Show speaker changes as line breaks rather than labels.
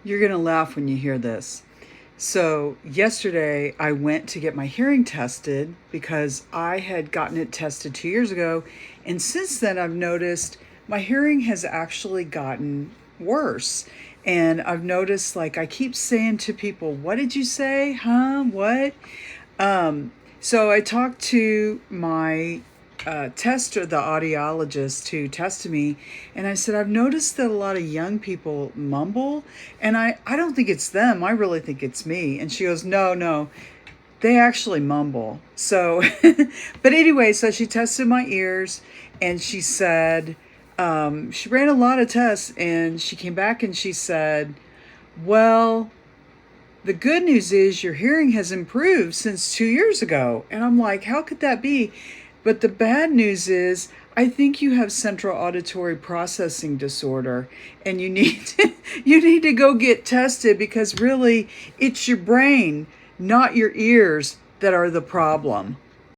You're going to laugh when you hear this. So, yesterday I went to get my hearing tested because I had gotten it tested 2 years ago. And since then, I've noticed my hearing has actually gotten worse. And I've noticed, like, I keep saying to people, "What did you say? Huh? What?" So I talked to my tester, the audiologist who tested me, and I said, I've noticed that a lot of young people mumble, and I don't think it's them. I really think it's me. And she goes, no, no, they actually mumble. So, but anyway, so she tested my ears, and she said, she ran a lot of tests, and she came back and she said, well, the good news is your hearing has improved since 2 years ago. And I'm like, how could that be? But the bad news is, I think you have central auditory processing disorder, and you need to go get tested because really it's your brain, not your ears, that are the problem.